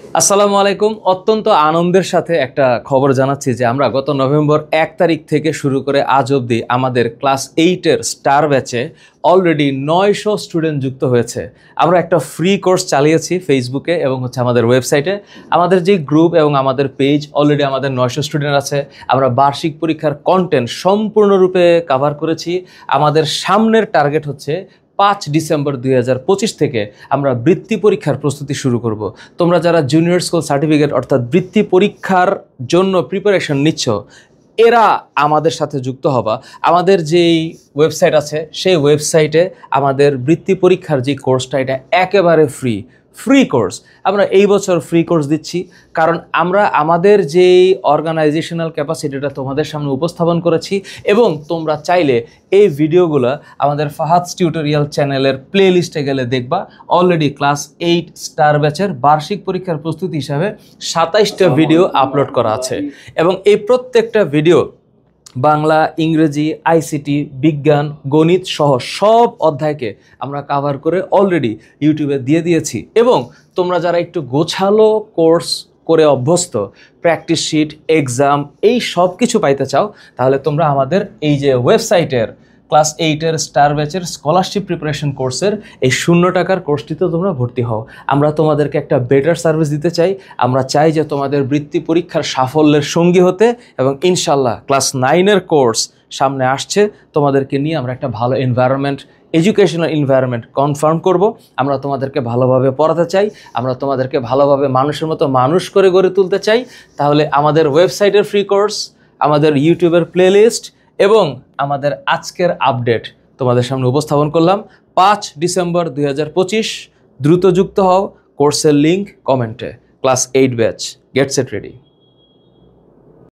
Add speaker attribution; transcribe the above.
Speaker 1: আসসালামু আলাইকুম। অত্যন্ত আনন্দের সাথে একটা খবর জানাচ্ছি যে আমরা গত নভেম্বর 1 তারিখ থেকে শুরু করে আজ অবধি আমাদের ক্লাস 8-এর স্টার ব্যাচে অলরেডি 900 স্টুডেন্ট যুক্ত হয়েছে। আমরা একটা ফ্রি কোর্স চালিয়েছি ফেসবুকে এবং আমাদের ওয়েবসাইটে। আমাদের যে গ্রুপ এবং আমাদের পেজ অলরেডি আমাদের 900 স্টুডেন্ট আছে। আমরা বার্ষিক পরীক্ষার কন্টেন্ট সম্পূর্ণরূপে কভার করেছি। আমাদের সামনের টার্গেট হচ্ছে 5 ডিসেম্বর 2025 থেকে আমরা বৃত্তি পরীক্ষার প্রস্তুতি শুরু করব। তোমরা যারা জুনিয়র স্কুল সার্টিফিকেট অর্থাৎ বৃত্তি পরীক্ষার জন্য প্রিপারেশন নিচ্ছ, এরা আমাদের সাথে যুক্ত হবা। আমাদের যেই ওয়েবসাইট আছে সেই ওয়েবসাইটে আমাদের বৃত্তি পরীক্ষার যে কোর্সটা, এটা একেবারে ফ্রি কোর্স। আমরা এই বছর ফ্রি কোর্স দিচ্ছি কারণ আমরা আমাদের যেই অর্গানাইজেশনাল ক্যাপাসিটিটা তোমাদের সামনে উপস্থাপন করেছি এবং তোমরা চাইলে এই ভিডিওগুলো আমাদের ফাহাদ টিউটোরিয়াল চ্যানেলের প্লে লিস্টে গেলে দেখবা। অলরেডি ক্লাস 8 স্টার ব্যাচের বার্ষিক পরীক্ষার প্রস্তুতি হিসাবে 27টা ভিডিও আপলোড করা আছে এবং এই প্রত্যেকটা ভিডিও বাংলা, ইংরেজি, আইসিটি, বিজ্ঞান, গণিত সহ সব অধ্যায়কে আমরা কভার করে অলরেডি ইউটিউবে দিয়ে দিয়েছি। এবং তোমরা যারা একটু গোছালো কোর্স করে অভ্যস্ত, প্র্যাকটিস শিট, এক্সাম এই সব কিছু পাইতে চাও, তাহলে তোমরা আমাদের এই যে ওয়েবসাইটের ক্লাস 8-এর স্টার ব্যাচের স্কলারশিপ প্রিপারেশন কোর্সের এই 0 টাকার কোর্সটিতে তোমরা ভর্তি হও। আমরা তোমাদেরকে একটা বেটার সার্ভিস দিতে চাই। আমরা চাই যে তোমাদের বৃত্তি পরীক্ষার সাফল্যের সঙ্গী হতে, এবং ইনশাল্লাহ ক্লাস 9-এর কোর্স সামনে আসছে, তোমাদেরকে নিয়ে আমরা একটা ভালো এনভায়রনমেন্ট, এডুকেশনাল এনভায়রনমেন্ট কনফার্ম করব। আমরা তোমাদেরকে ভালোভাবে পড়াতে চাই, আমরা তোমাদেরকে ভালোভাবে মানুষের মতো মানুষ করে গড়ে তুলতে চাই। তাহলে আমাদের ওয়েবসাইটের ফ্রি কোর্স, আমাদের ইউটিউবের প্লেলিস্ট এবং আমাদের আজকের আপডেট তোমাদের সামনে উপস্থাপন করলাম। 5 ডিসেম্বর 2025 দ্রুত যুক্ত হও। কোর্সের লিঙ্ক কমেন্টে। Class 8 batch, get set ready.